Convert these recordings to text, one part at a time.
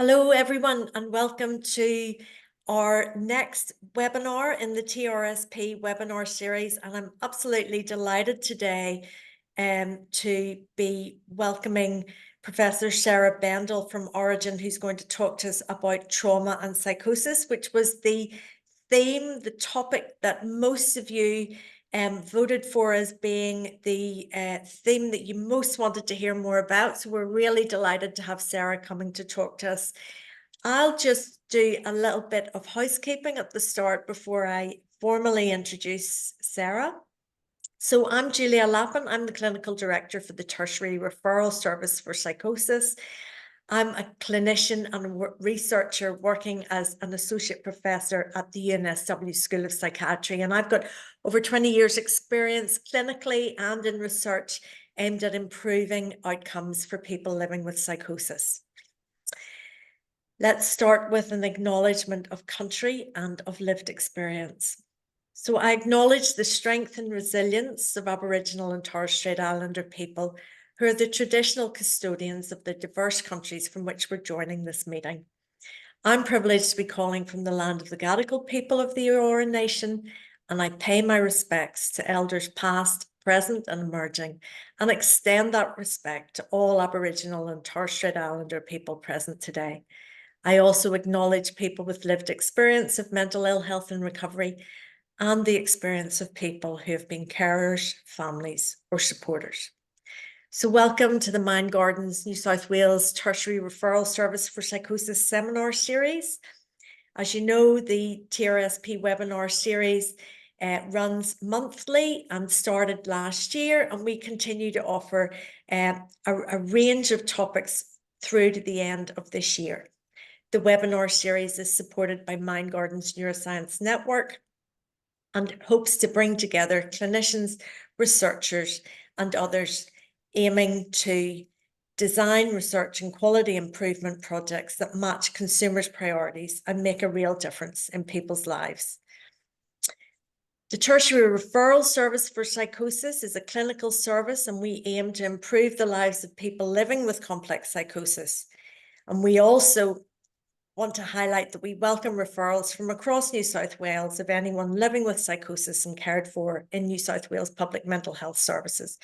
Hello everyone and welcome to our next webinar in the TRSP Webinar Series, and I'm absolutely delighted today to be welcoming Professor Sarah Bendall from Orygen, who's going to talk to us about trauma and psychosis, which was the theme, the topic that most of you voted for as being the theme that you most wanted to hear more about. So we're really delighted to have Sarah coming to talk to us. I'll just do a little bit of housekeeping at the start before I formally introduce Sarah. So I'm Julia Lappin. I'm the Clinical Director for the Tertiary Referral Service for Psychosis. I'm a clinician and researcher working as an associate professor at the UNSW School of Psychiatry, and I've got over 20 years experience clinically and in research aimed at improving outcomes for people living with psychosis. Let's start with an acknowledgement of country and of lived experience. So I acknowledge the strength and resilience of Aboriginal and Torres Strait Islander people who are the traditional custodians of the diverse countries from which we're joining this meeting. I'm privileged to be calling from the land of the Gadigal people of the Eora Nation, and I pay my respects to elders past, present and emerging, and extend that respect to all Aboriginal and Torres Strait Islander people present today. I also acknowledge people with lived experience of mental ill health and recovery, and the experience of people who have been carers, families, or supporters. So welcome to the Mindgardens New South Wales Tertiary Referral Service for Psychosis Seminar Series. As you know, the TRSP Webinar Series runs monthly and started last year, and we continue to offer a range of topics through to the end of this year. The webinar series is supported by Mindgardens Neuroscience Network and hopes to bring together clinicians, researchers, and others aiming to design research and quality improvement projects that match consumers' priorities and make a real difference in people's lives. The Tertiary Referral Service for Psychosis is a clinical service, and we aim to improve the lives of people living with complex psychosis. And we also want to highlight that we welcome referrals from across New South Wales of anyone living with psychosis and cared for in New South Wales public mental health services.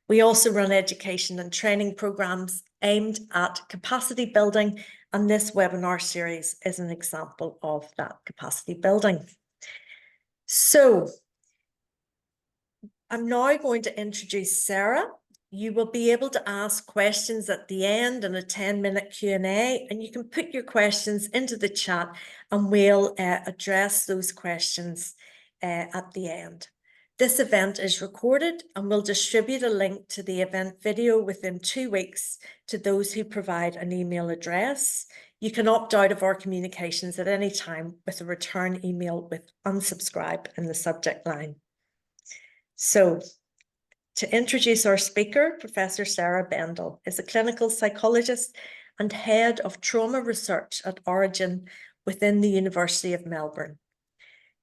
We also run education and training programs aimed at capacity building, and this webinar series is an example of that capacity building. So I'm now going to introduce Sarah. You will be able to ask questions at the end in a 10-minute Q&A, and you can put your questions into the chat and we'll address those questions at the end. This event is recorded, and we'll distribute a link to the event video within 2 weeks to those who provide an email address. You can opt out of our communications at any time with a return email with unsubscribe in the subject line. So, to introduce our speaker, Professor Sarah Bendall is a clinical psychologist and head of trauma research at Orygen within the University of Melbourne.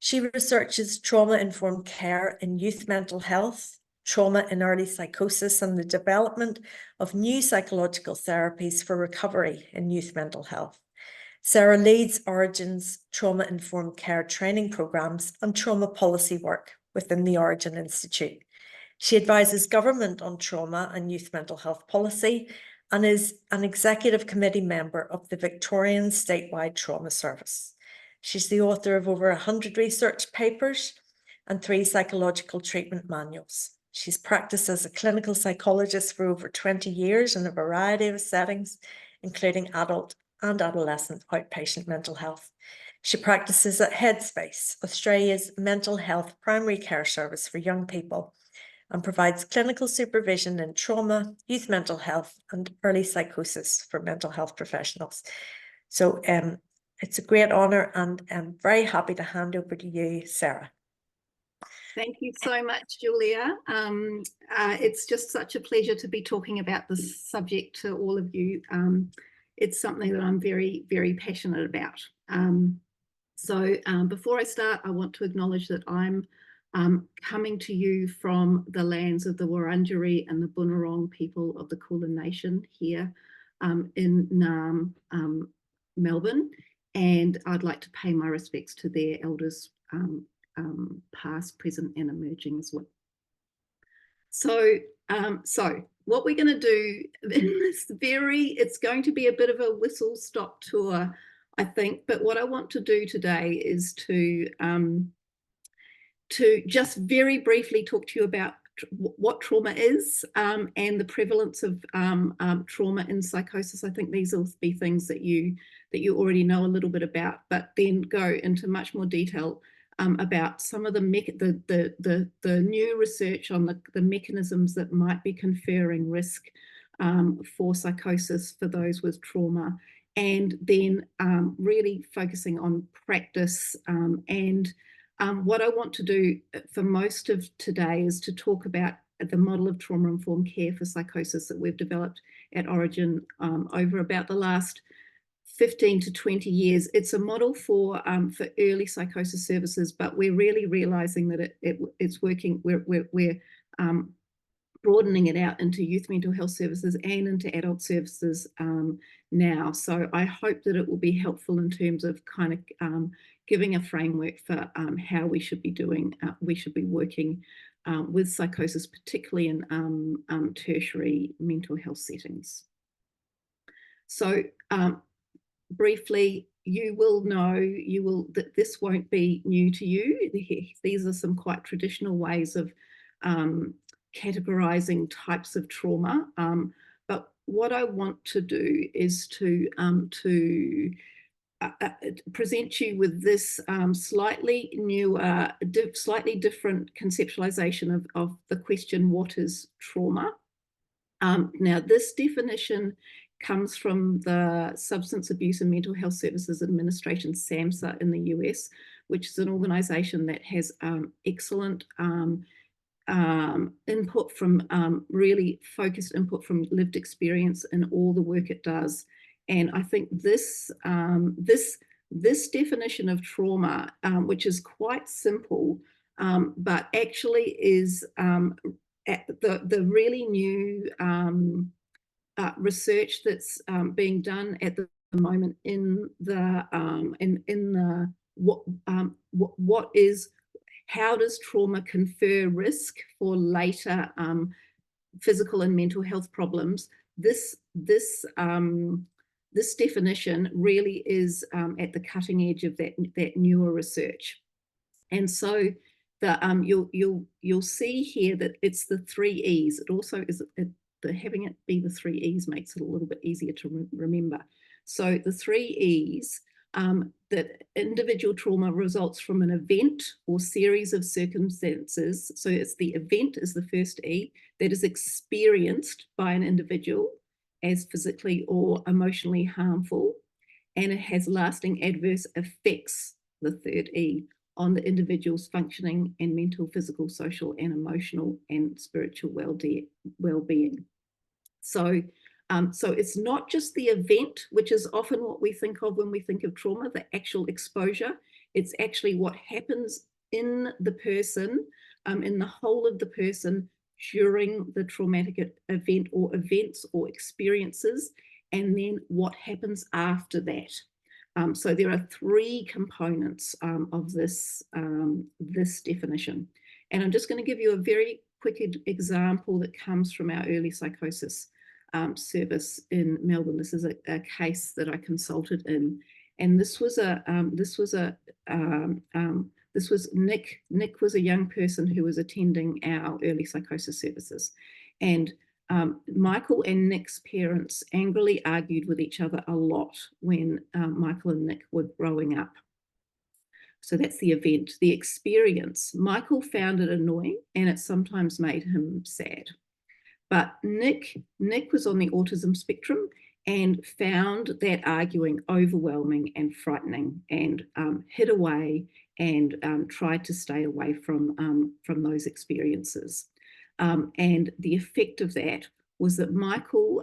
She researches trauma-informed care in youth mental health, trauma in early psychosis, and the development of new psychological therapies for recovery in youth mental health. Sarah leads Orygen's trauma-informed care training programs and trauma policy work within the Orygen Institute. She advises government on trauma and youth mental health policy and is an executive committee member of the Victorian Statewide Trauma Service. She's the author of over 100 research papers and 3 psychological treatment manuals. She's practiced as a clinical psychologist for over 20 years in a variety of settings, including adult and adolescent outpatient mental health. She practices at Headspace, Australia's mental health primary care service for young people, and provides clinical supervision in trauma, youth mental health, and early psychosis for mental health professionals. So it's a great honour, and I'm very happy to hand over to you, Sarah. Thank you so much, Julia. It's just such a pleasure to be talking about this subject to all of you. It's something that I'm very, very passionate about. Before I start, I want to acknowledge that I'm coming to you from the lands of the Wurundjeri and the Bunurong people of the Kulin Nation here in Naarm, Melbourne, and I'd like to pay my respects to their elders, past, present, and emerging as well. So what we're going to do in this it's going to be a bit of a whistle-stop tour, I think, but what I want to do today is to just very briefly talk to you about what trauma is, and the prevalence of trauma in psychosis. I think these will be things that you already know a little bit about, but then go into much more detail about some of the new research on the mechanisms that might be conferring risk for psychosis for those with trauma, and then really focusing on practice. And what I want to do for most of today is to talk about the model of trauma-informed care for psychosis that we've developed at Orygen over about the last 15 to 20 years. It's a model for early psychosis services, but we're really realizing that it's working. We're broadening it out into youth mental health services and into adult services now. So I hope that it will be helpful in terms of kind of giving a framework for how we should be doing, we should be working with psychosis, particularly in tertiary mental health settings. So briefly, you will know that this won't be new to you. These are some quite traditional ways of categorizing types of trauma. But what I want to do is to present you with this slightly newer, slightly different conceptualization of the question, what is trauma? Now, this definition comes from the Substance Abuse and Mental Health Services Administration, SAMHSA, in the US, which is an organization that has excellent input from really focused input from lived experience in all the work it does. And I think this definition of trauma, which is quite simple, but actually is the really new research that's being done at the moment in the how does trauma confer risk for later physical and mental health problems. This definition really is at the cutting edge of that newer research. And so you'll see here that it's the 3 E's. It also is having it be the 3 E's makes it a little bit easier to remember. So the 3 E's, that individual trauma results from an event or series of circumstances. So it's the event is the first E, that is experienced by an individual as physically or emotionally harmful, and it has lasting adverse effects, the third E, on the individual's functioning and mental, physical, social, and emotional and spiritual well-being. So it's not just the event, which is often what we think of when we think of trauma, the actual exposure. It's actually what happens in the person, in the whole of the person during the traumatic event or events or experiences, and then what happens after that. So there are 3 components of this definition. And I'm just going to give you a very quick example that comes from our early psychosis service in Melbourne. This is a case that I consulted in, and this was Nick. Nick was a young person who was attending our early psychosis services, and Michael and Nick's parents angrily argued with each other a lot when Michael and Nick were growing up. So that's the event. The experience, Michael found it annoying and it sometimes made him sad. But Nick was on the autism spectrum and found that arguing overwhelming and frightening, and hid away and tried to stay away from those experiences. And the effect of that was that Michael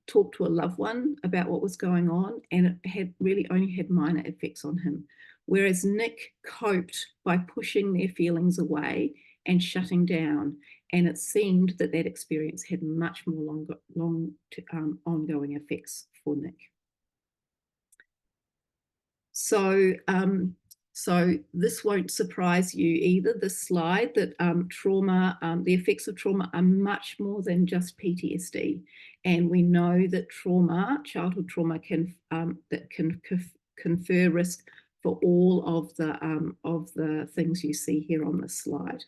talked to a loved one about what was going on, and it had really only had minor effects on him. Whereas Nick coped by pushing their feelings away and shutting down. And it seemed that experience had much more ongoing effects for Nick. So, so this won't surprise you either, this slide, that trauma, the effects of trauma are much more than just PTSD. And we know that trauma, childhood trauma, can confer risk for all of the things you see here on this slide.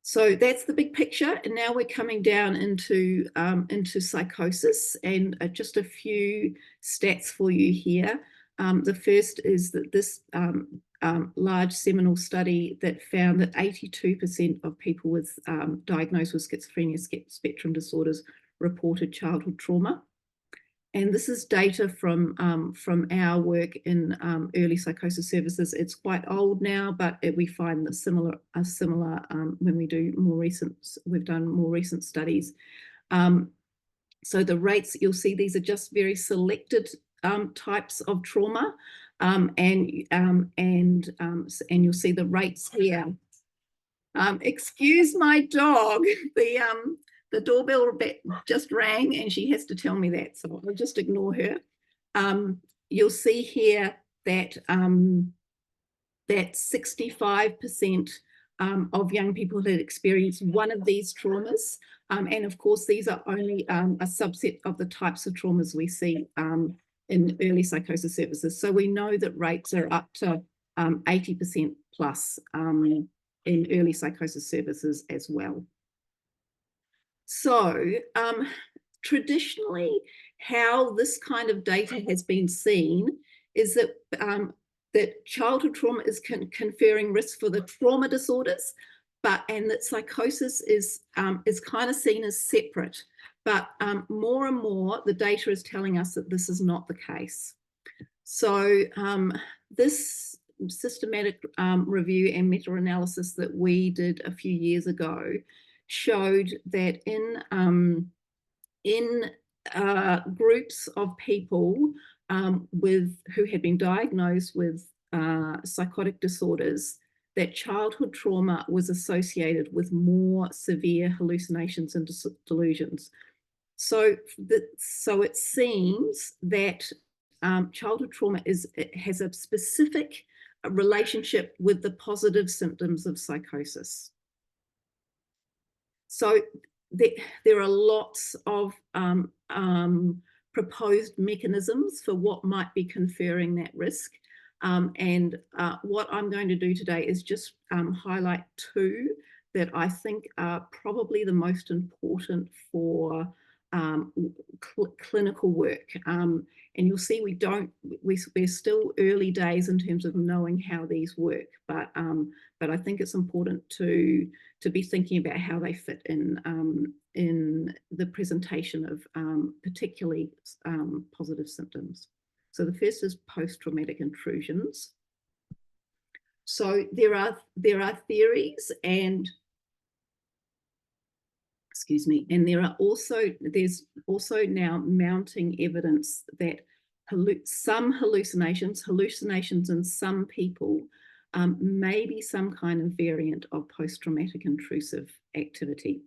So that's the big picture, and now we're coming down into psychosis, and just a few stats for you here. The first is that this large seminal study that found that 82% of people with diagnosed with schizophrenia spectrum disorders reported childhood trauma. And this is data from our work in early psychosis services. It's quite old now, but we find that similar when we do we've done more recent studies. So the rates, you'll see these are just very selected types of trauma, and you'll see the rates here. Excuse my dog. The doorbell just rang and she has to tell me that, so I'll just ignore her. You'll see here that that 65% of young people had experienced one of these traumas, and of course these are only a subset of the types of traumas we see in early psychosis services. So we know that rates are up to 80% plus in early psychosis services as well. So traditionally, how this kind of data has been seen is that that childhood trauma is conferring risk for the trauma disorders, and that psychosis is kind of seen as separate. But more and more, the data is telling us that this is not the case. So this systematic review and meta-analysis that we did a few years ago showed that in groups of people who had been diagnosed with psychotic disorders, that childhood trauma was associated with more severe hallucinations and delusions. So it seems that childhood trauma has a specific relationship with the positive symptoms of psychosis. So there are lots of proposed mechanisms for what might be conferring that risk. And what I'm going to do today is just highlight two that I think are probably the most important for clinical work. And you'll see we're still early days in terms of knowing how these work, but I think it's important to be thinking about how they fit in the presentation of particularly positive symptoms. So the first is post-traumatic intrusions. So there are theories and there's also now mounting evidence that some hallucinations in some people may be some kind of variant of post-traumatic intrusive activity.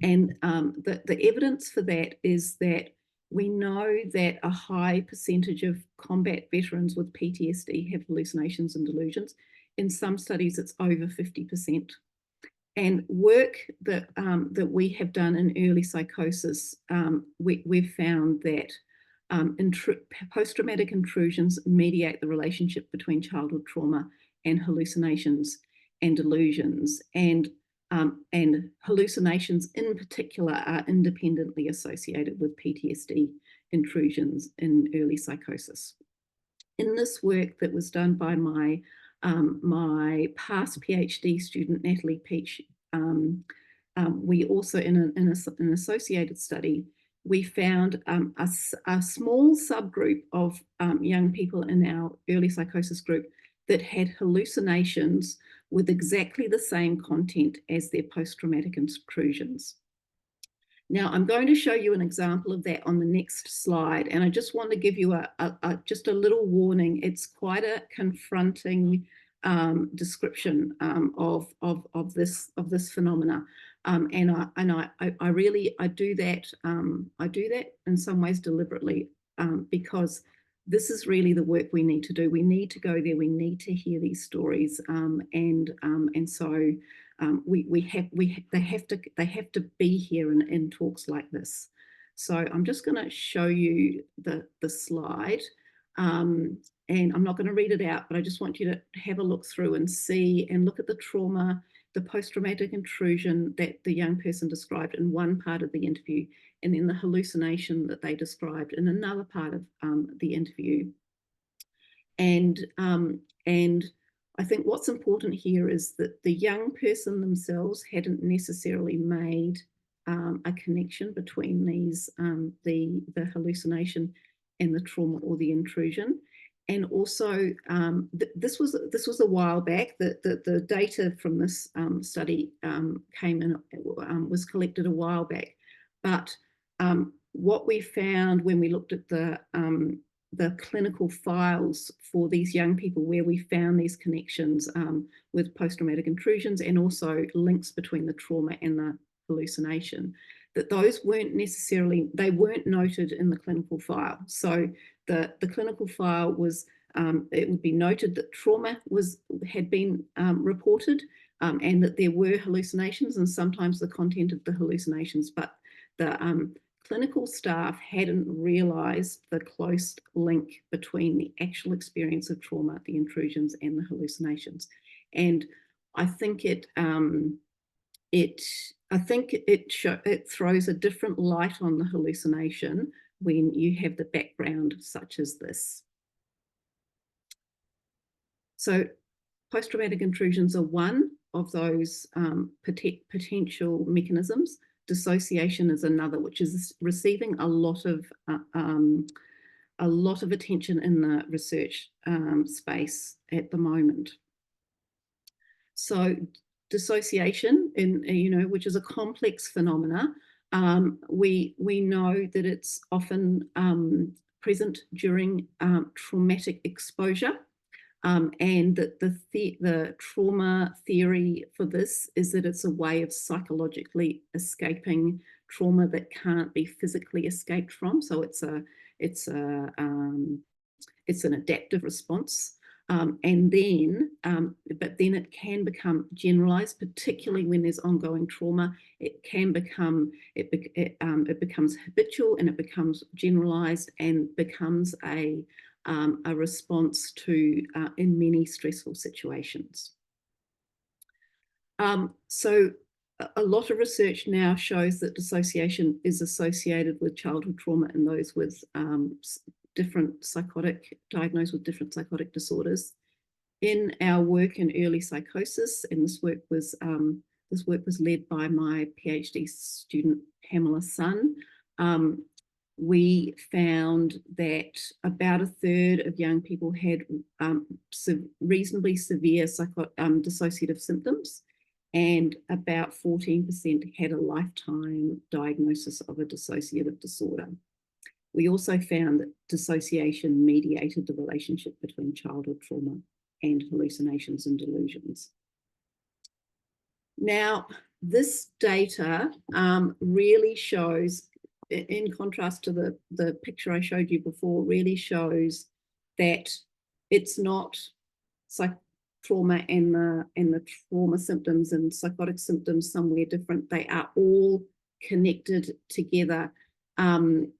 And the evidence for that is that we know that a high percentage of combat veterans with PTSD have hallucinations and delusions. In some studies, it's over 50%. And work that we have done in early psychosis, we've found that post-traumatic intrusions mediate the relationship between childhood trauma and hallucinations and delusions. And hallucinations in particular are independently associated with PTSD intrusions in early psychosis. In this work that was done by my past PhD student, Natalie Peach, we also, in an associated study, we found a small subgroup of young people in our early psychosis group that had hallucinations with exactly the same content as their post-traumatic intrusions. Now, I'm going to show you an example of that on the next slide, and I just want to give you just a little warning. It's quite a confronting description of this phenomena, and I do that in some ways deliberately, because this is really the work we need to do. We need to go there. We need to hear these stories, and so they have to be here in talks like this. So I'm just going to show you the slide, and I'm not going to read it out, but I just want you to have a look through and see and look at the trauma, the post-traumatic intrusion that the young person described in one part of the interview, and then the hallucination that they described in another part of the interview. And I think what's important here is that the young person themselves hadn't necessarily made a connection between these, the hallucination and the trauma or the intrusion. And also, this was a while back. The data from this study came in, was collected a while back. But what we found when we looked at the clinical files for these young people, where we found these connections with post-traumatic intrusions and also links between the trauma and the hallucination, that those weren't necessarily, they weren't noted in the clinical file. So the clinical file was, it would be noted that trauma had been reported, and that there were hallucinations and sometimes the content of the hallucinations, but the clinical staff hadn't realised the close link between the actual experience of trauma, the intrusions, and the hallucinations. And I think it throws a different light on the hallucination when you have the background such as this. So post-traumatic intrusions are one of those potential mechanisms. Dissociation is another, which is receiving a lot of attention in the research space at the moment. So dissociation, which is a complex phenomena, we know that it's often present during traumatic exposure. And that the trauma theory for this is that it's a way of psychologically escaping trauma that can't be physically escaped from. So it's an adaptive response, but then it can become generalized, particularly when there's ongoing trauma. It can become it becomes habitual, and it becomes generalized and becomes a response to in many stressful situations. So a lot of research now shows that dissociation is associated with childhood trauma in those with diagnosed with different psychotic disorders. In our work in early psychosis, and this work was led by my PhD student Pamela Sun, we found that about a third of young people had reasonably severe dissociative symptoms, and about 14% had a lifetime diagnosis of a dissociative disorder. We also found that dissociation mediated the relationship between childhood trauma and hallucinations and delusions. Now, this data really shows, in contrast to the picture I showed you before, really shows that it's not trauma and the trauma symptoms and psychotic symptoms somewhere different. They are all connected together in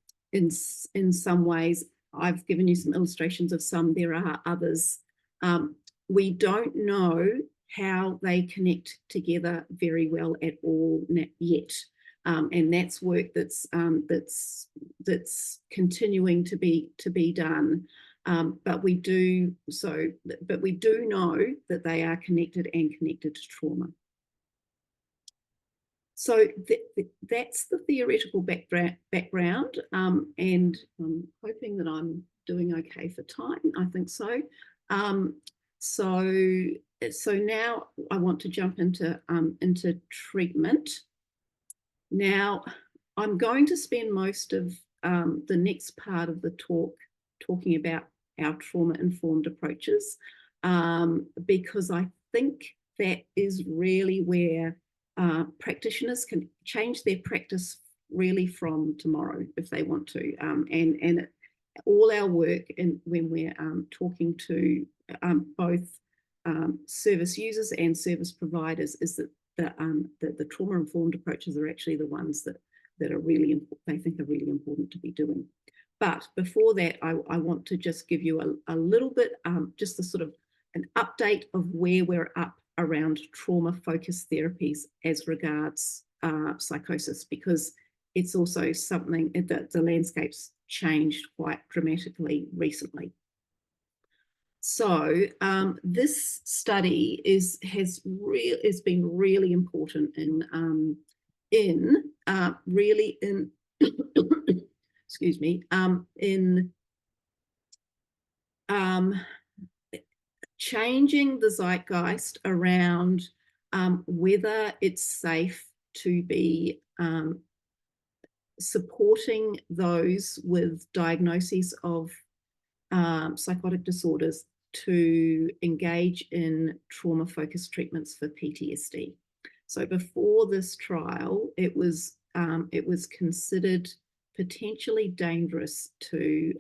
some ways. I've given you some illustrations of some. There are others. We don't know how they connect together very well at all yet. And that's work that's continuing to be done. But we do know that they are connected and connected to trauma. So that's the theoretical background, and I'm hoping that I'm doing okay for time. I think so. So now I want to jump into treatment. Now, I'm going to spend most of the next part of the talk talking about our trauma-informed approaches, because I think that is really where practitioners can change their practice really from tomorrow if they want to. all our work, and when we're talking to both service users and service providers, is that the trauma-informed approaches are actually the ones that are really they think are really important to be doing. But before that, I want to just give you a little bit, just a sort of an update of where we're up around trauma-focused therapies as regards psychosis, because it's also something that the landscape's changed quite dramatically recently. So this study has been really important in excuse me, in changing the zeitgeist around whether it's safe to be supporting those with diagnoses of psychotic disorders to engage in trauma-focused treatments for PTSD. So before this trial, it was considered potentially dangerous to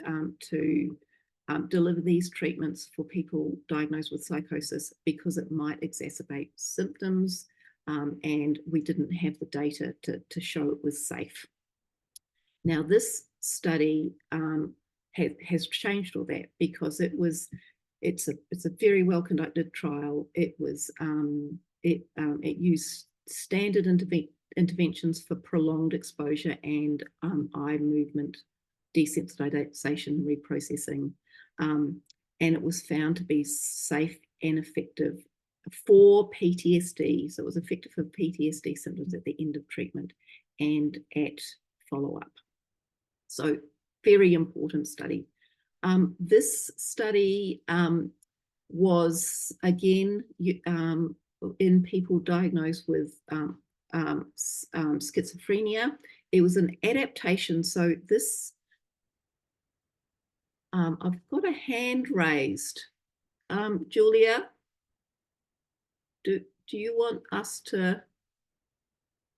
deliver these treatments for people diagnosed with psychosis because it might exacerbate symptoms, and we didn't have the data to show it was safe. Now, this study has changed all that, because it's a very well conducted trial. It used standard interventions for prolonged exposure and eye movement desensitization reprocessing, and it was found to be safe and effective for PTSD. So it was effective for PTSD symptoms at the end of treatment and at follow-up. So very important study. This study was, again, in people diagnosed with schizophrenia. It was an adaptation. So this, I've got a hand raised. Julia, do you want us to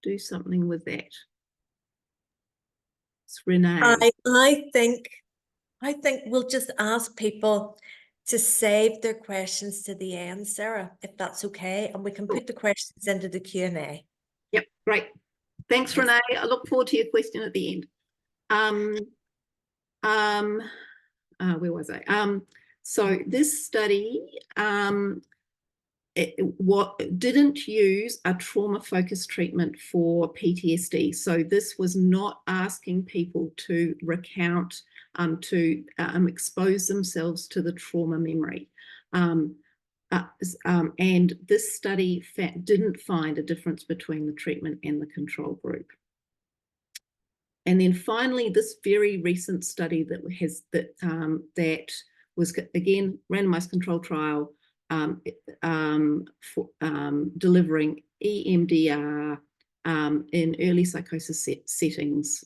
do something with that? It's Renee. I think we'll just ask people to save their questions to the end, Sarah, if that's okay, and we can put the questions into the Q&A. Yep, great. Thanks, yes. Renee. I look forward to your question at the end. Where was I? So this study didn't use a trauma-focused treatment for PTSD. So this was not asking people to recount, to expose themselves to the trauma memory. And this study didn't find a difference between the treatment and the control group. And then finally, this very recent study that was, again, randomized control trial, delivering EMDR in early psychosis settings,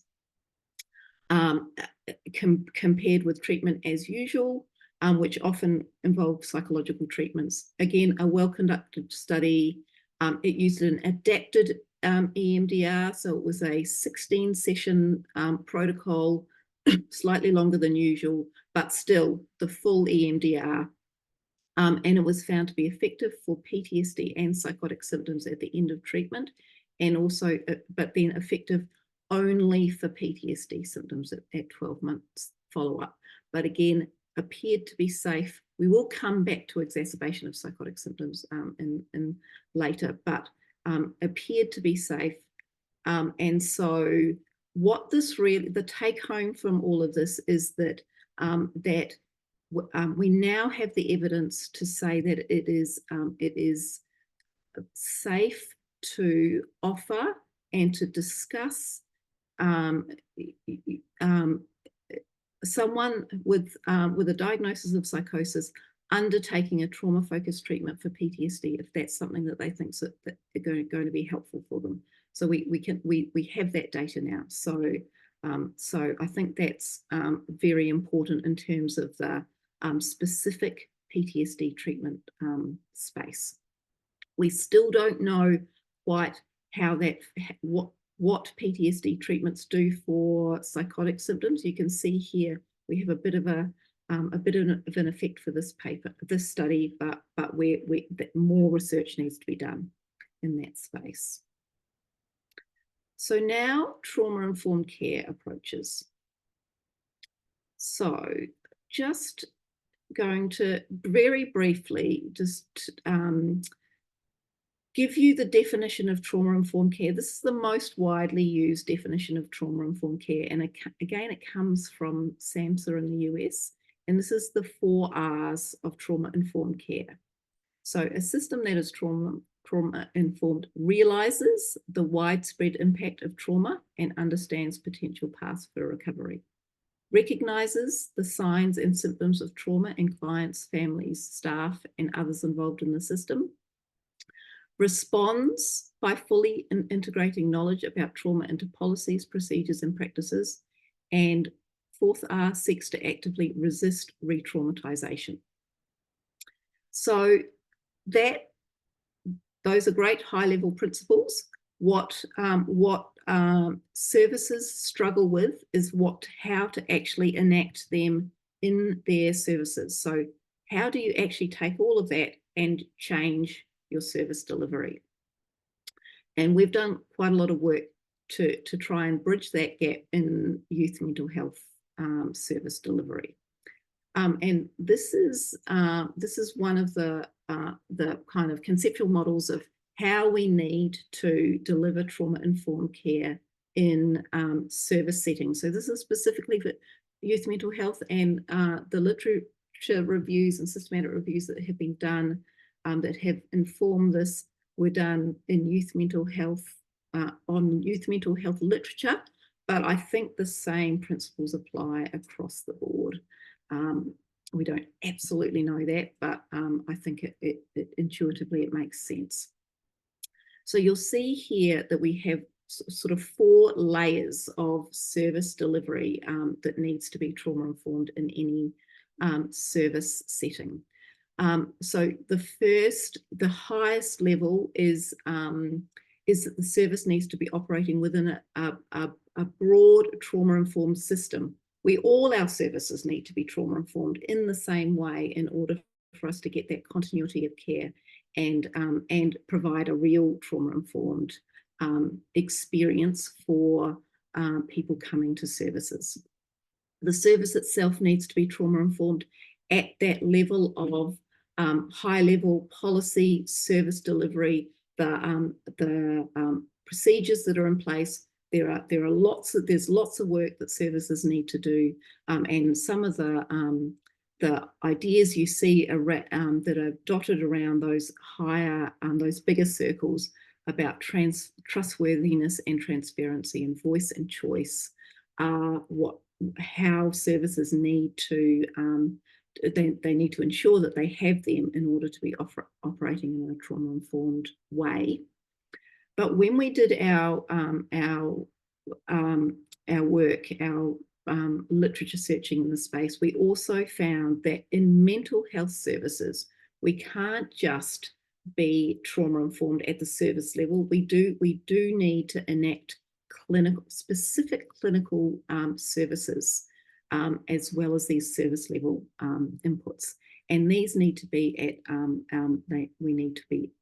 compared with treatment as usual, which often involved psychological treatments. Again, a well-conducted study. It used an adapted EMDR, so it was a 16-session protocol, slightly longer than usual, but still the full EMDR. And it was found to be effective for PTSD and psychotic symptoms at the end of treatment, and also, but then effective only for PTSD symptoms at 12 months follow-up. But again, appeared to be safe. We will come back to exacerbation of psychotic symptoms in later, but appeared to be safe. And so what this really, the take home from all of this is that we now have the evidence to say that it is safe to offer and to discuss someone with a diagnosis of psychosis undertaking a trauma-focused treatment for PTSD if that's something that they think that are going to be helpful for them. So we have that data now. So I think that's very important in terms of the specific PTSD treatment space. We still don't know quite how what PTSD treatments do for psychotic symptoms. You can see here we have a bit of an effect for this paper, this study, but more research needs to be done in that space. So now trauma-informed care approaches. So just going to very briefly just give you the definition of trauma-informed care. This is the most widely used definition of trauma-informed care. And again, it comes from SAMHSA in the US. And this is the 4 R's of trauma-informed care. So a system that is trauma-informed realizes the widespread impact of trauma and understands potential paths for recovery. Recognizes the signs and symptoms of trauma in clients, families, staff, and others involved in the system. Responds by fully integrating knowledge about trauma into policies, procedures, and practices. And 4th R, seeks to actively resist re-traumatization. So those are great high-level principles. What services struggle with is how to actually enact them in their services. So how do you actually take all of that and change your service delivery? And we've done quite a lot of work to try and bridge that gap in youth mental health service delivery. And this is one of the kind of conceptual models of how we need to deliver trauma-informed care in service settings. So this is specifically for youth mental health, and the literature reviews and systematic reviews that have been done that have informed this were done in youth mental health, on youth mental health literature, but I think the same principles apply across the board. We don't absolutely know that, but I think intuitively it makes sense. So you'll see here that we have sort of 4 layers of service delivery that needs to be trauma-informed in any service setting. So the highest level is that the service needs to be operating within a broad trauma-informed system. All our services need to be trauma-informed in the same way in order for us to get that continuity of care and provide a real trauma-informed experience for people coming to services. The service itself needs to be trauma-informed at that level of high-level policy, service delivery, the procedures that are in place. There's lots of work that services need to do, and some of the ideas you see that are dotted around those those bigger circles about trustworthiness and transparency and voice and choice are how services need to they need to ensure that they have them in order to be operating in a trauma-informed way. But when we did our work, our literature searching in the space, we also found that in mental health services, we can't just be trauma-informed at the service level. We do need to enact specific clinical services as well as these service level inputs. And these need to be we need to be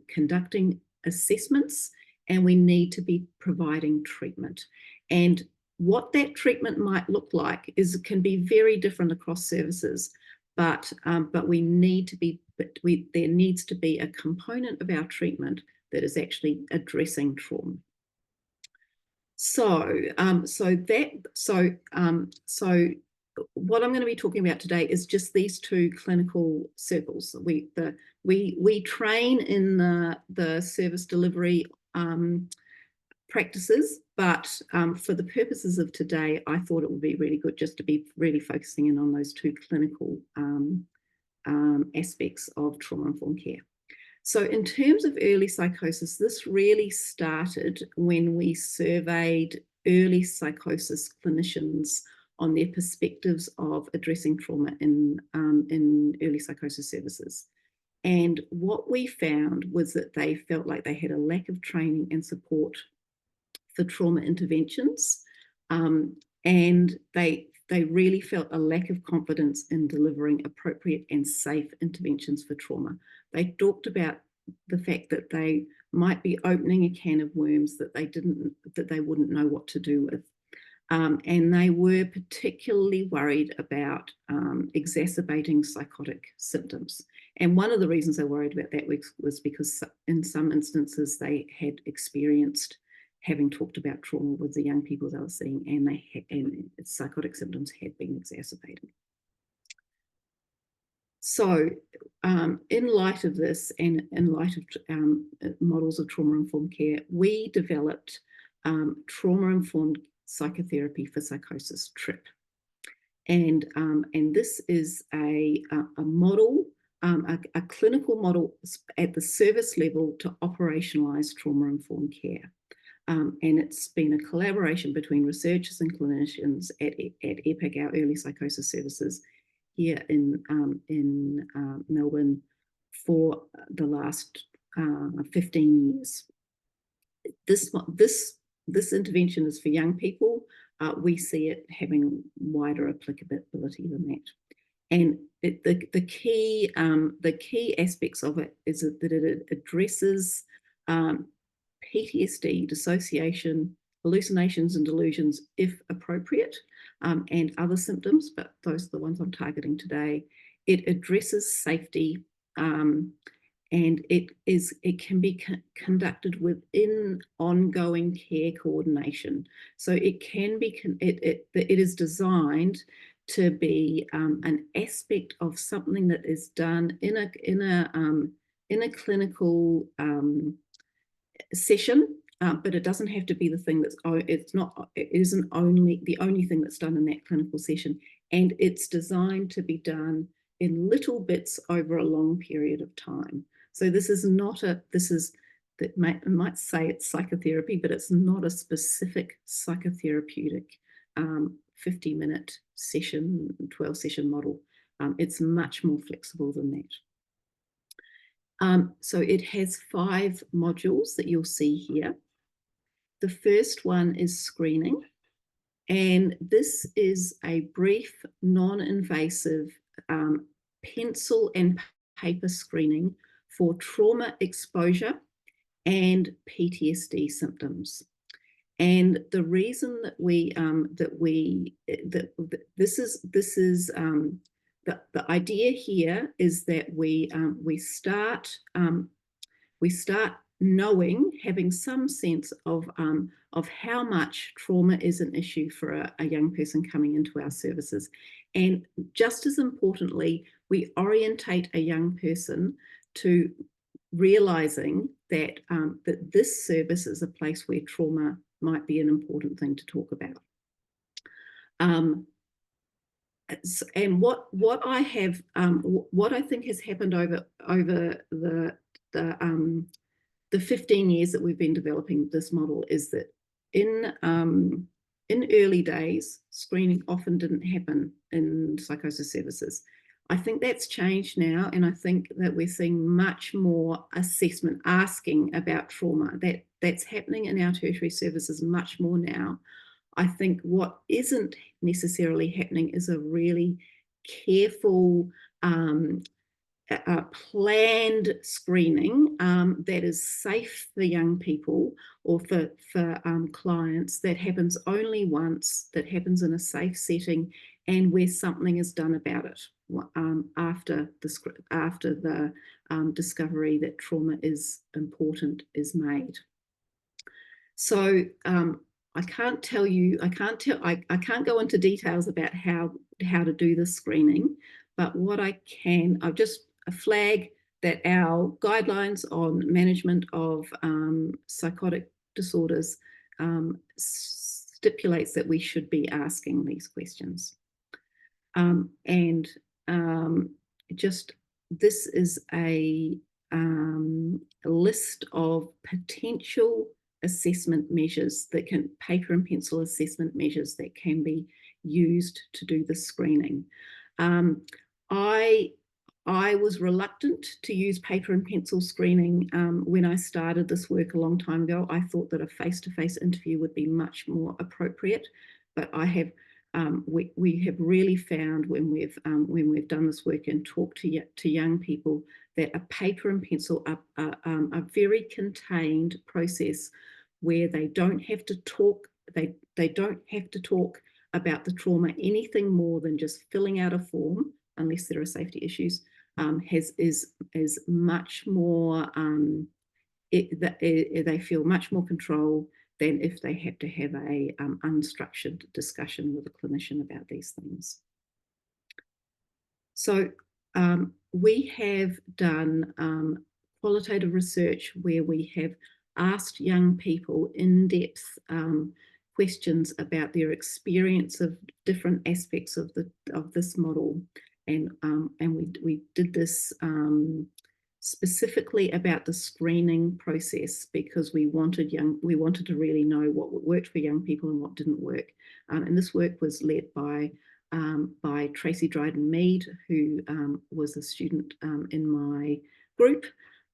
conducting assessments, and we need to be providing treatment. And what that treatment might look like can be very different across services, but we need to be there needs to be a component of our treatment that is actually addressing trauma. So what I'm going to be talking about today is just these 2 clinical circles. We train in the service delivery practices, but for the purposes of today, I thought it would be really good just to be really focusing in on those 2 clinical aspects of trauma-informed care. So in terms of early psychosis, this really started when we surveyed early psychosis clinicians on their perspectives of addressing trauma in early psychosis services. And what we found was that they felt like they had a lack of training and support for trauma interventions, and they they really felt a lack of confidence in delivering appropriate and safe interventions for trauma. They talked about the fact that they might be opening a can of worms that they wouldn't know what to do with. And they were particularly worried about exacerbating psychotic symptoms. And one of the reasons they worried about that was because in some instances they had experienced having talked about trauma with the young people they were seeing, and psychotic symptoms had been exacerbating. So in light of this, and in light of models of trauma-informed care, we developed trauma-informed psychotherapy for psychosis, TRIP. And this is a model, a clinical model at the service level to operationalise trauma-informed care. And it's been a collaboration between researchers and clinicians at EPIC, our early psychosis services here in Melbourne, for the last 15 years. This intervention is for young people. We see it having wider applicability than that. And the key aspects of it is that it addresses PTSD, dissociation, hallucinations and delusions if appropriate, and other symptoms, but those are the ones I'm targeting today. It addresses safety, and it can be conducted within ongoing care coordination. So it can be it is designed to be an aspect of something that is done in a clinical session, but it doesn't have to be the thing it isn't only the only thing that's done in that clinical session, and it's designed to be done in little bits over a long period of time. So this is not might say it's psychotherapy, but it's not a specific psychotherapeutic 50-minute session, 12-session model. It's much more flexible than that. So it has 5 modules that you'll see here. The first one is screening, and this is a brief, non-invasive pencil and paper screening for trauma exposure and PTSD symptoms. And the reason that the idea here is that we start knowing, having some sense of how much trauma is an issue for a young person coming into our services. And just as importantly, we orientate a young person to realizing that that this service is a place where trauma might be an important thing to talk about. And what I think has happened over the 15 years that we've been developing this model is that in early days, screening often didn't happen in psychosis services. I think that's changed now, and I think that we're seeing much more assessment, asking about trauma. That's happening in our tertiary services much more now. I think what isn't necessarily happening is a really careful, planned screening that is safe for young people or for clients, that happens only once, that happens in a safe setting, and where something is done about it after the discovery that trauma is important is made. So I can't go into details about how to do this screening, but what I can, I'll just flag that our guidelines on management of psychotic disorders stipulates that we should be asking these questions. This is a list of potential assessment measures that can, paper and pencil assessment measures that can be used to do the screening. I was reluctant to use paper and pencil screening when I started this work a long time ago. I thought that a face-to-face interview would be much more appropriate, but I have we have really found when we've done this work and talked to young people that a paper and pencil are a very contained process where they don't have to talk. They don't have to talk about the trauma anything more than just filling out a form, unless there are safety issues. Is much more. They feel much more control than if they had to have a unstructured discussion with a clinician about these things. So we have done qualitative research where we have asked young people in-depth questions about their experience of different aspects of this model, and we did this specifically about the screening process, because we wanted to really know what worked for young people and what didn't work. And this work was led by Tracy Dryden-Mead, who was a student in my group.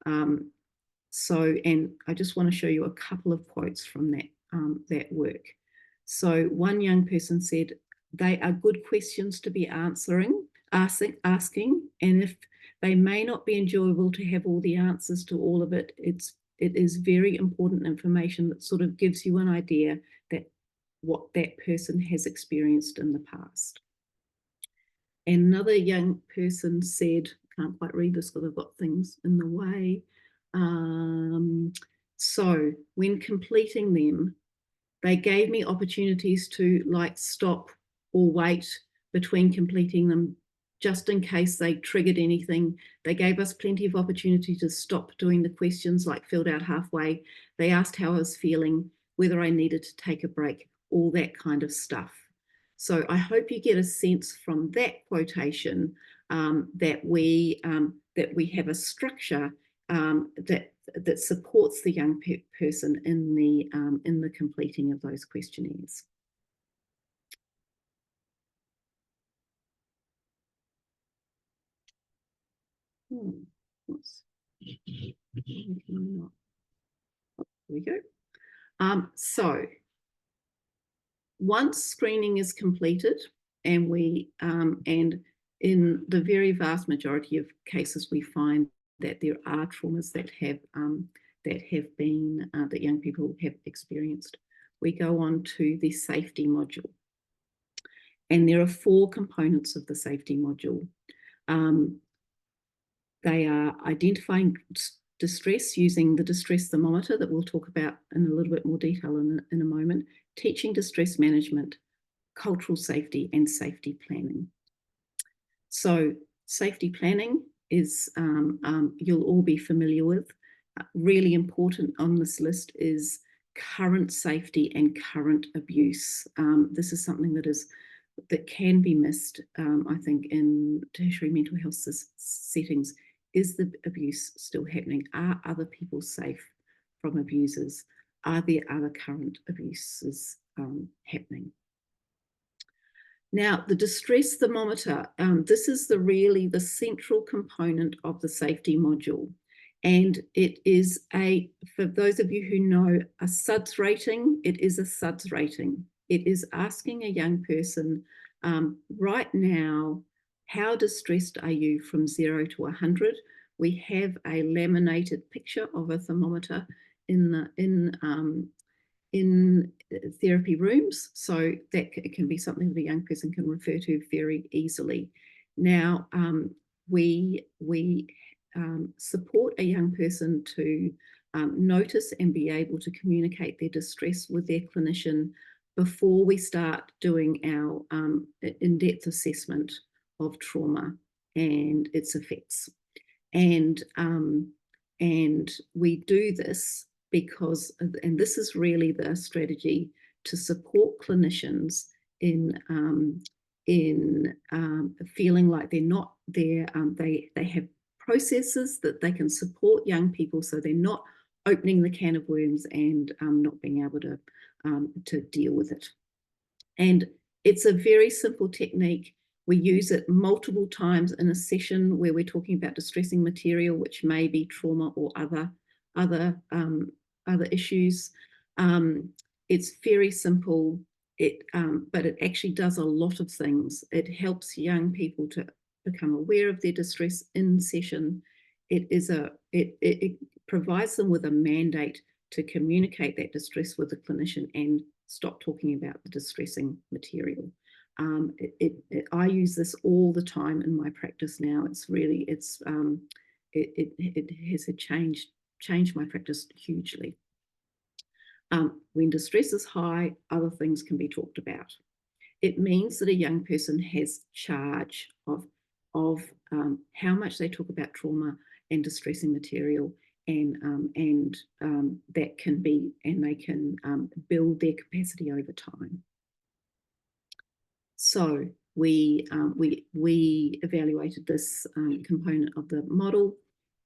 And I just want to show you a couple of quotes from that work. So one young person said, "They are good questions to be asking, and if they may not be enjoyable to have all the answers to all of it, it is very important information that sort of gives you an idea that what that person has experienced in the past." Another young person said, can't quite read this because I've got things in the way. So when completing them, they gave me opportunities to stop or wait between completing them, just in case they triggered anything. They gave us plenty of opportunity to stop doing the questions, filled out halfway. They asked how I was feeling, whether I needed to take a break, all that kind of stuff. So I hope you get a sense from that quotation that we have a structure that supports the young person in the completing of those questionnaires. Oops. Here we go. So once screening is completed, and in the very vast majority of cases, we find that there are traumas that young people have experienced, we go on to the safety module. And there are 4 components of the safety module. They are identifying distress using the distress thermometer that we'll talk about in a little bit more detail in a moment, teaching distress management, cultural safety, and safety planning. So safety planning is, you'll all be familiar with. Really important on this list is current safety and current abuse. This is something that can be missed, I think, in tertiary mental health settings. Is the abuse still happening? Are other people safe from abusers? Are there other current abuses happening? Now, the distress thermometer, this is really the central component of the safety module. And it is for those of you who know, a SUDS rating. It is a SUDS rating. It is asking a young person, right now, how distressed are you from 0 to 100? We have a laminated picture of a thermometer in therapy rooms, so that it can be something that a young person can refer to very easily. Now, we support a young person to notice and be able to communicate their distress with their clinician before we start doing our in-depth assessment of trauma and its effects. And we do this because, and this is really the strategy to support clinicians in feeling like they're not there. They have processes that they can support young people, so they're not opening the can of worms and not being able to deal with it. And it's a very simple technique. We use it multiple times in a session where we're talking about distressing material, which may be trauma or other issues. It's very simple. but it actually does a lot of things. It helps young people to become aware of their distress in session. It provides them with a mandate to communicate that distress with the clinician and stop talking about the distressing material. I use this all the time in my practice now. It has changed my practice hugely. When distress is high, other things can be talked about. It means that a young person has charge of how much they talk about trauma and distressing material, and that can be, and they can build their capacity over time. So we evaluated this component of the model,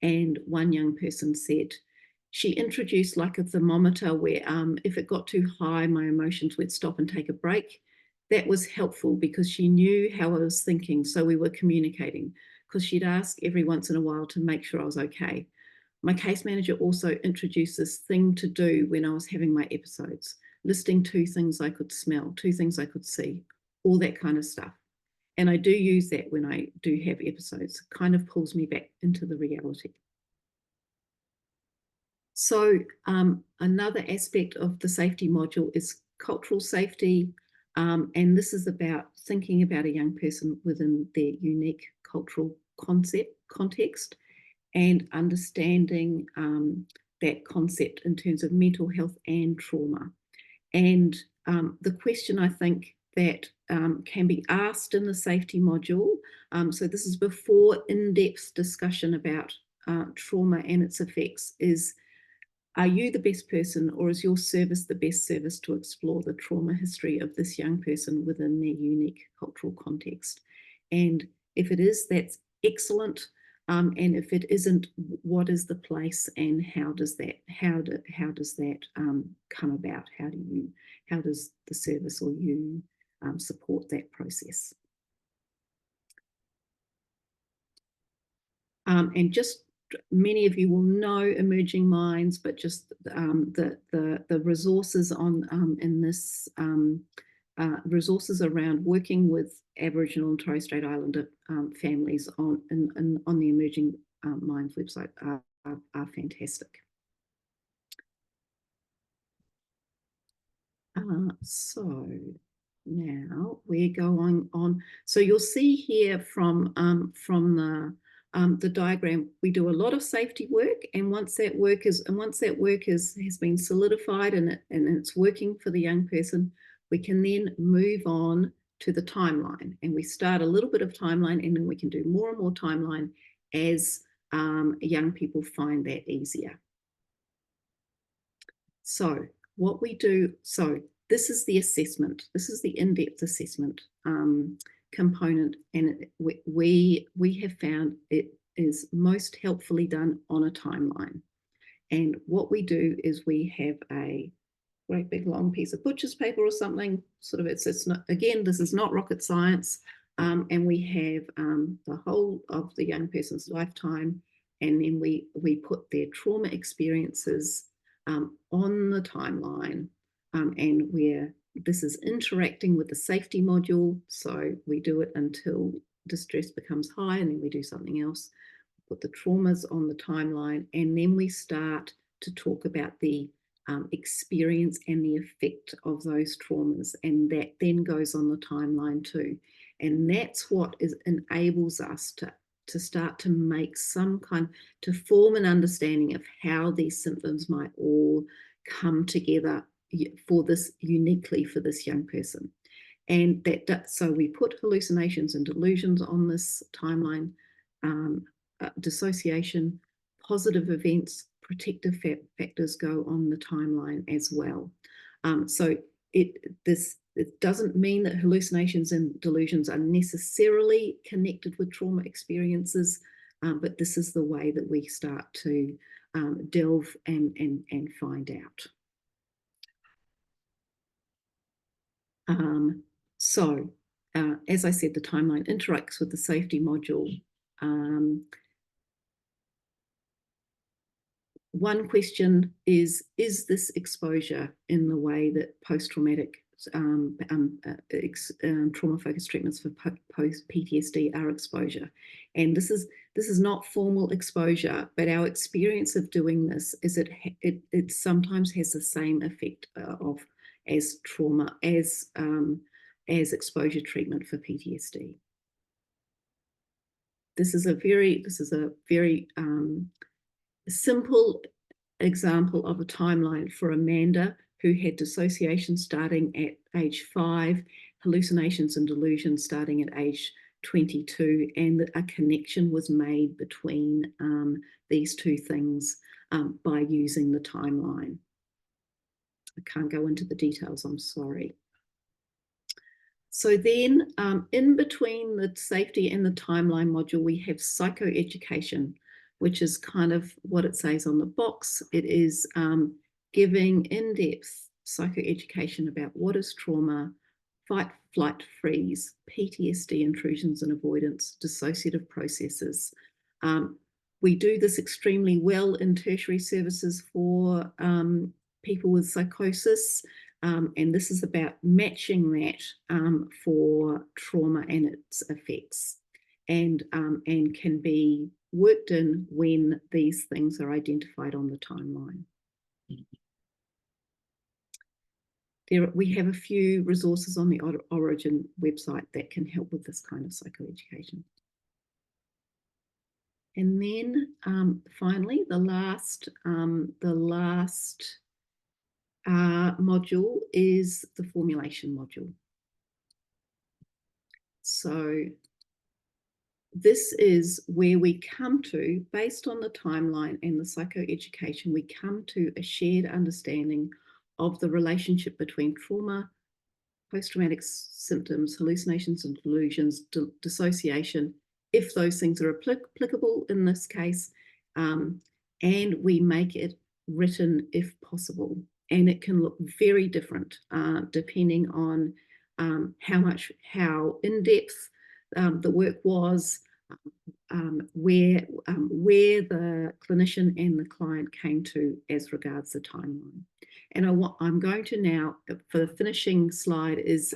and one young person said she introduced like a thermometer where if it got too high, my emotions would stop and take a break. That was helpful because she knew how I was thinking, so we were communicating, because she'd ask every once in a while to make sure I was okay. My case manager also introduced this thing to do when I was having my episodes, listing 2 things I could smell, 2 things I could see, all that kind of stuff. And I do use that when I do have episodes. It kind of pulls me back into the reality. So another aspect of the safety module is cultural safety. And this is about thinking about a young person within their unique cultural context and understanding that concept in terms of mental health and trauma. And the question I think that can be asked in the safety module, so this is before in-depth discussion about trauma and its effects, is, are you the best person, or is your service the best service to explore the trauma history of this young person within their unique cultural context? And if it is, that's excellent. And if it isn't, what is the place, and how does that come about? How does the service or you support that process? And just, many of you will know Emerging Minds, but just the resources on in this resources around working with Aboriginal and Torres Strait Islander families on the Emerging Minds website are fantastic. So now we're going on. So you'll see here from the diagram, we do a lot of safety work, and once that work has been solidified and it's working for the young person, we can then move on to the timeline, and we start a little bit of timeline, and then we can do more and more timeline as young people find that easier. So what we do, so this is the assessment. This is the in-depth assessment component, and we have found it is most helpfully done on a timeline. And what we do is we have a great big long piece of butcher's paper or something, sort of, it's not, again, this is not rocket science, and we have the whole of the young person's lifetime, and then we put their trauma experiences on the timeline, and this is interacting with the safety module. So we do it until distress becomes high, and then we do something else, put the traumas on the timeline, and then we start to talk about the experience and the effect of those traumas, and that then goes on the timeline too. And that's what enables us to start to make to form an understanding of how these symptoms might all come together uniquely for this young person. And so we put hallucinations and delusions on this timeline, dissociation, positive events, protective factors go on the timeline as well. So it doesn't mean that hallucinations and delusions are necessarily connected with trauma experiences, but this is the way that we start to delve and find out. So as I said, the timeline interacts with the safety module. One question is this exposure in the way that post-traumatic trauma-focused treatments for post-PTSD are exposure. And this is not formal exposure, but our experience of doing this is it sometimes has the same effect as trauma, as exposure treatment for PTSD. This is a very simple example of a timeline for Amanda, who had dissociation starting at age 5, hallucinations and delusions starting at age 22, and a connection was made between these two things by using the timeline. I can't go into the details, I'm sorry. So then in between the safety and the timeline module, we have psychoeducation, which is kind of what it says on the box. It is giving in-depth psychoeducation about what is trauma, fight, flight, freeze, PTSD, intrusions and avoidance, dissociative processes. We do this extremely well in tertiary services for people with psychosis, and this is about matching that for trauma and its effects, and can be worked in when these things are identified on the timeline. We have a few resources on the Orygen website that can help with this kind of psychoeducation. And then finally, the last module is the formulation module. So this is where we come to, based on the timeline and the psychoeducation, we come to a shared understanding of the relationship between trauma, post-traumatic symptoms, hallucinations and delusions, dissociation, if those things are applicable in this case, and we make it written if possible. And it can look very different depending on how in-depth the work was, where the clinician and the client came to as regards the timeline. And I'm going to now, for the finishing slide, is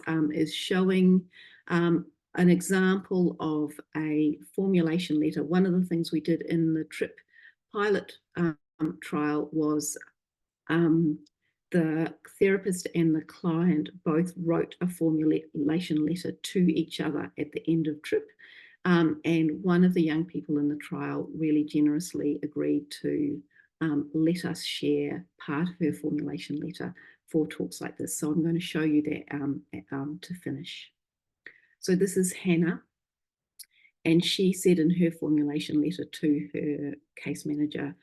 showing an example of a formulation letter. One of the things we did in the TRIP pilot trial was the therapist and the client both wrote a formulation letter to each other at the end of TRIP. And one of the young people in the trial really generously agreed to let us share part of her formulation letter for talks like this. So I'm going to show you that to finish. So this is Hannah, and she said in her formulation letter to her case manager,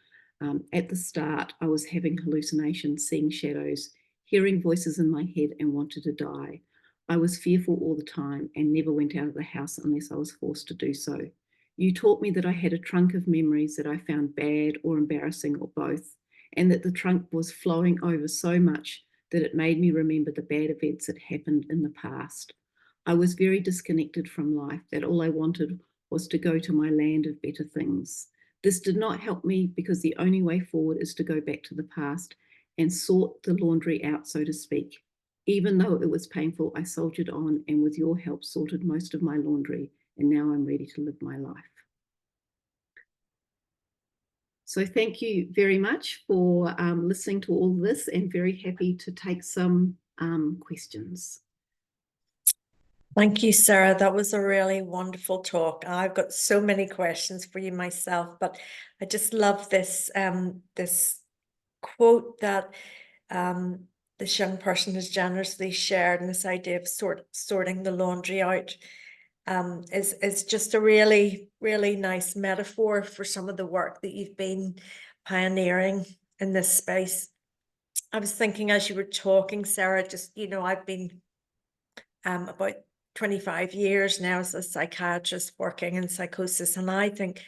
at the start, I was having hallucinations, seeing shadows, hearing voices in my head and wanted to die. I was fearful all the time and never went out of the house unless I was forced to do so. You taught me that I had a trunk of memories that I found bad or embarrassing or both, and that the trunk was flowing over so much that it made me remember the bad events that happened in the past. I was very disconnected from life, that all I wanted was to go to my land of better things. This did not help me because the only way forward is to go back to the past and sort the laundry out, so to speak. Even though it was painful, I soldiered on and with your help sorted most of my laundry, and now I'm ready to live my life. So thank you very much for listening to all this, and very happy to take some questions. Thank you, Sarah. That was a really wonderful talk. I've got so many questions for you myself, but I just love this this quote that this young person has generously shared, and this idea of sorting the laundry out is just a really, really nice metaphor for some of the work that you've been pioneering in this space. I was thinking as you were talking, Sarah, just, you know, I've been about 25 years now as a psychiatrist working in psychosis, and I think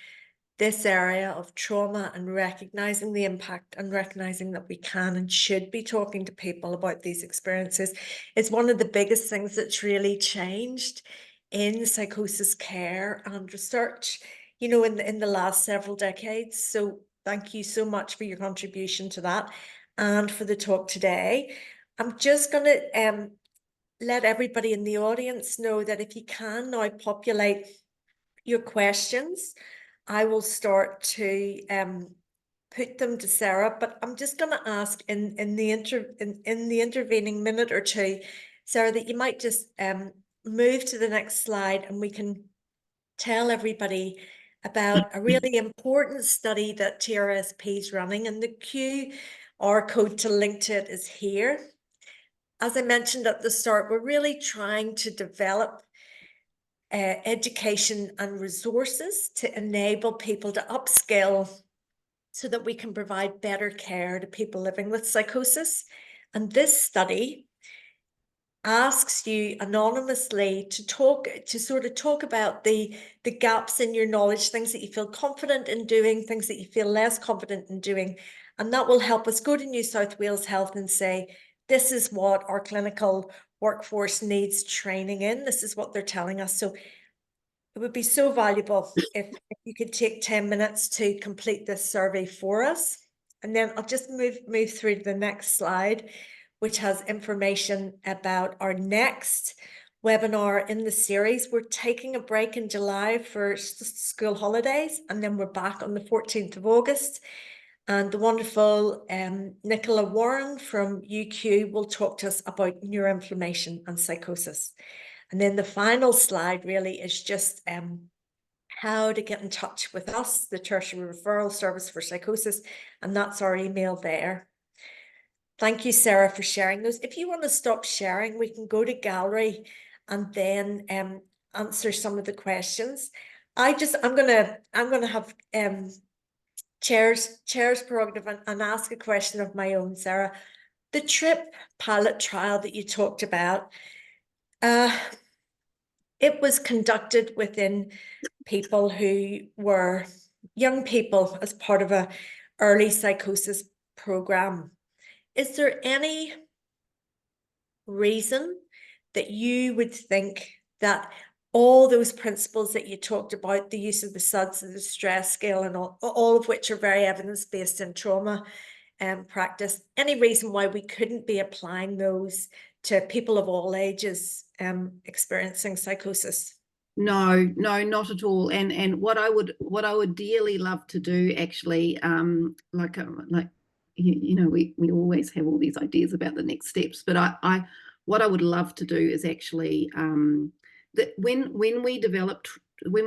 this area of trauma and recognizing the impact and recognizing that we can and should be talking to people about these experiences is one of the biggest things that's really changed in psychosis care and research, you know, in the last several decades. So thank you so much for your contribution to that and for the talk today. I'm just going to let everybody in the audience know that if you can now populate your questions, I will start to put them to Sarah, but I'm just going to ask in the intervening minute or two, Sarah, that you might just move to the next slide and we can tell everybody about a really important study that TRSP is running, and the QR code to link to it is here. As I mentioned at the start, we're really trying to develop education and resources to enable people to upskill so that we can provide better care to people living with psychosis. And this study asks you anonymously to sort of talk about the gaps in your knowledge, things that you feel confident in doing, things that you feel less confident in doing. And that will help us go to New South Wales Health and say, this is what our clinical workforce needs training in. This is what they're telling us. So it would be so valuable if you could take 10 minutes to complete this survey for us. And then I'll just move through to the next slide, which has information about our next webinar in the series. We're taking a break in July for school holidays, and then we're back on the 14th of August. And the wonderful Nicola Warren from UQ will talk to us about neuroinflammation and psychosis. And then the final slide really is just how to get in touch with us, the Tertiary Referral Service for Psychosis, and that's our email there. Thank you, Sarah, for sharing those. If you want to stop sharing, we can go to gallery and then answer some of the questions. I'm gonna have chair's prerogative and ask a question of my own, Sarah. The TRIP pilot trial that you talked about, it was conducted within people who were young people as part of a early psychosis program. Is there any reason that you would think that all those principles that you talked about, the use of the SUDS, the stress scale, and all of which are very evidence-based in trauma practice, any reason why we couldn't be applying those to people of all ages experiencing psychosis? No, not at all. And what I would dearly love to do, actually, like you know, we always have all these ideas about the next steps, but what I would love to do is actually that when we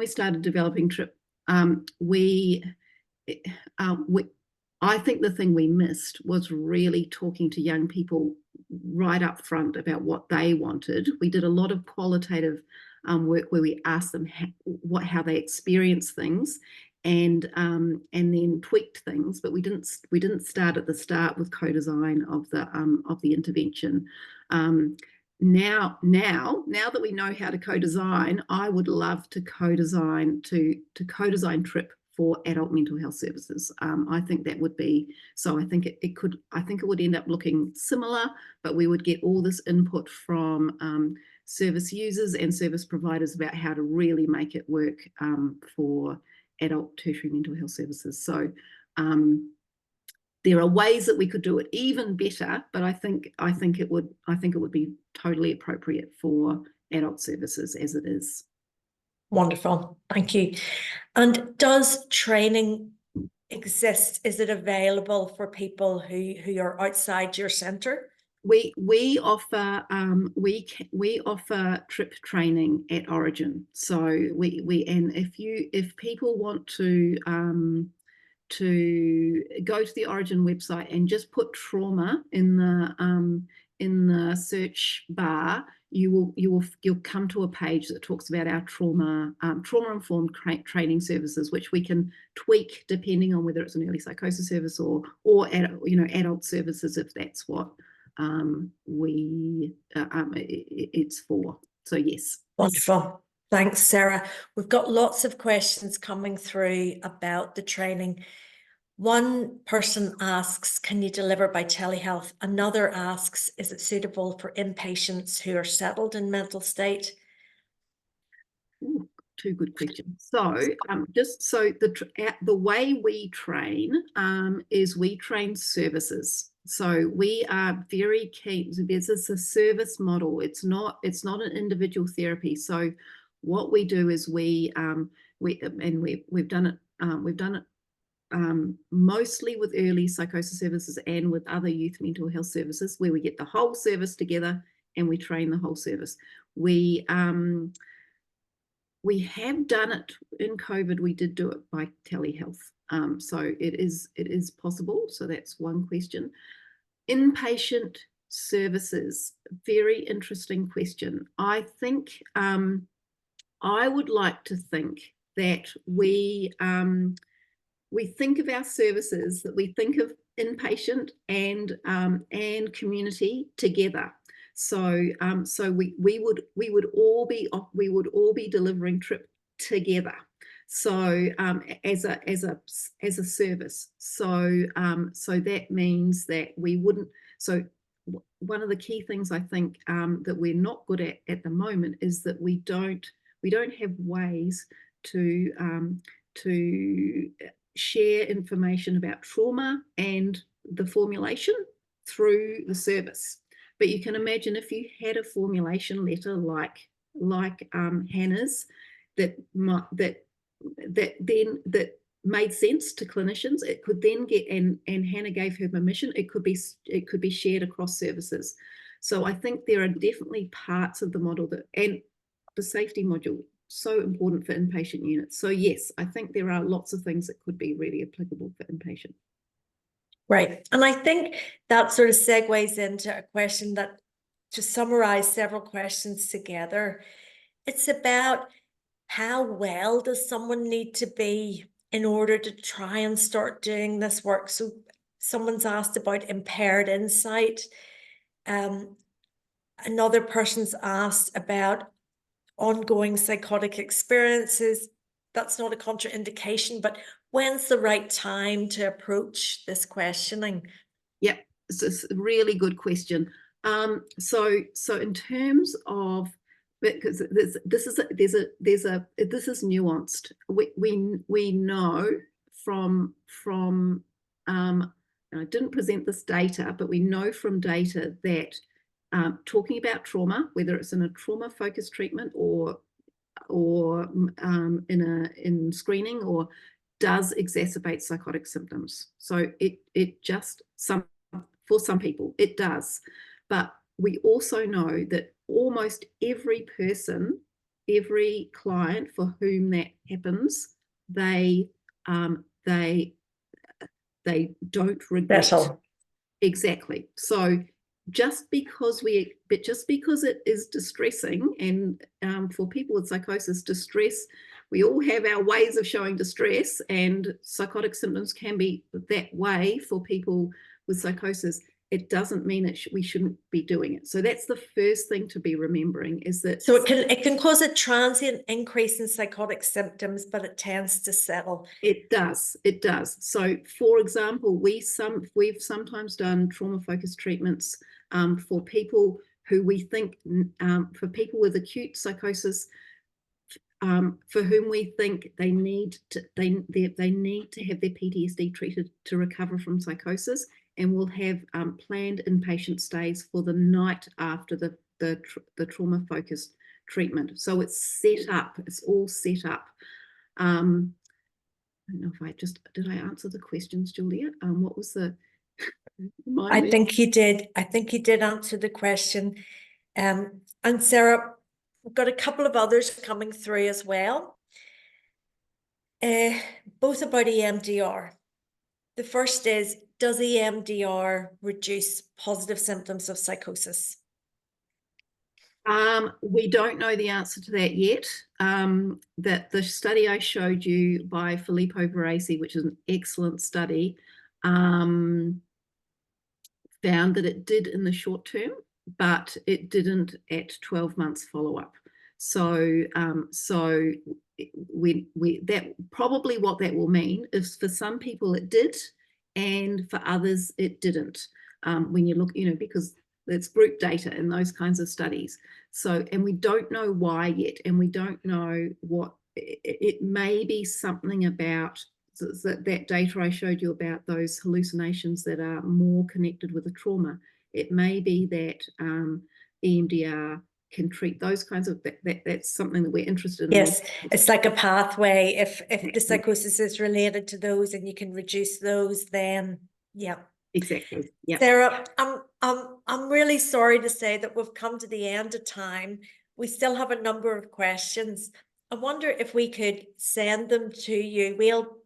started developing TRIP, I think the thing we missed was really talking to young people right up front about what they wanted. We did a lot of qualitative work where we asked them how they experience things, and then tweaked things, but we didn't start at the start with co-design of the intervention. Now that we know how to co-design, I would love to co-design TRIP for adult mental health services. I think that would be, so I think it would end up looking similar, but we would get all this input from service users and service providers about how to really make it work for adult tertiary mental health services. So there are ways that we could do it even better, but I think it would be totally appropriate for adult services as it is. Wonderful, thank you. And does training exist? Is it available for people who are outside your centre? We offer TRIP training at Orygen. So and if people want to go to the Orygen website and just put trauma in the search bar, you'll come to a page that talks about our trauma-informed training services, which we can tweak depending on whether it's an early psychosis service or adult services, if that's what it's for. So yes. Wonderful. Thanks, Sarah. We've got lots of questions coming through about the training. One person asks, can you deliver by telehealth? Another asks, is it suitable for inpatients who are settled in mental state? Ooh, two good questions. So just so the way we train is we train services. So we are very keen. This is a service model. It's not an individual therapy. So what we do is we've done it mostly with early psychosis services and with other youth mental health services, where we get the whole service together and we train the whole service. We have done it in COVID. We did do it by telehealth. So it is possible. So that's one question. Inpatient services, very interesting question. I think I would like to think that we think of our services, that we think of inpatient and community together. So we would all be delivering TRIP together. So as a service. So that means that we wouldn't. So one of the key things I think that we're not good at the moment is that we don't have ways to share information about trauma and the formulation through the service. But you can imagine if you had a formulation letter like Hannah's that made sense to clinicians, it could then get, and Hannah gave her permission, it could be shared across services. So I think there are definitely parts of the model that, and the safety module, so important for inpatient units. So yes, I think there are lots of things that could be really applicable for inpatient. Right. And I think that sort of segues into a question that, to summarize several questions together, it's about how well does someone need to be in order to try and start doing this work? So someone's asked about impaired insight. Another person's asked about ongoing psychotic experiences. That's not a contraindication, but when's the right time to approach this questioning? Yep, it's a really good question. So in terms of, because this is nuanced. We know from and I didn't present this data, but we know from data that talking about trauma, whether it's in a trauma-focused treatment or in screening, or does exacerbate psychotic symptoms. So it just, for some people it does, but we also know that almost every person, every client for whom that happens, they don't regret. Settle. Exactly. So just because it is distressing, and for people with psychosis, distress, we all have our ways of showing distress, and psychotic symptoms can be that way for people with psychosis. It doesn't mean we shouldn't be doing it. So that's the first thing to be remembering, is that. So it can cause a transient increase in psychotic symptoms, but it tends to settle. It does. So for example, we've sometimes done trauma-focused treatments for people who we think, for people with acute psychosis, for whom we think they need to have their PTSD treated to recover from psychosis, and we'll have planned inpatient stays for the night after the trauma-focused treatment. So it's set up. It's all set up. I don't know if did I answer the questions, Julia? What was the? I think you did. I think you did answer the question. And Sarah, we've got a couple of others coming through as well. Both about EMDR. The first is, does EMDR reduce positive symptoms of psychosis? We don't know the answer to that yet. That the study I showed you by Filippo Varese, which is an excellent study, found that it did in the short term, but it didn't at 12 months follow-up. So that probably what that will mean is, for some people it did, and for others it didn't. When you look, because it's group data in those kinds of studies. So, and we don't know why yet, and we don't know what it may be. Something about that data I showed you about those hallucinations that are more connected with a trauma, it may be that EMDR can treat those kinds of, that's something that we're interested in. Yes, it's like a pathway. If the psychosis is related to those and you can reduce those, then yeah. Exactly. Yeah. Sarah, I'm really sorry to say that we've come to the end of time. We still have a number of questions. I wonder if we could send them to you.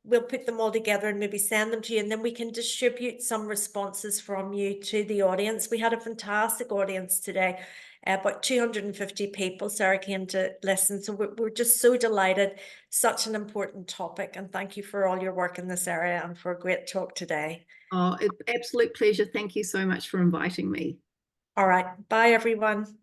We'll put them all together and maybe send them to you, and then we can distribute some responses from you to the audience. We had a fantastic audience today. About 250 people, Sarah, came to listen. So we're just so delighted. Such an important topic. And thank you for all your work in this area and for a great talk today. Oh, absolute pleasure. Thank you so much for inviting me. All right. Bye, everyone.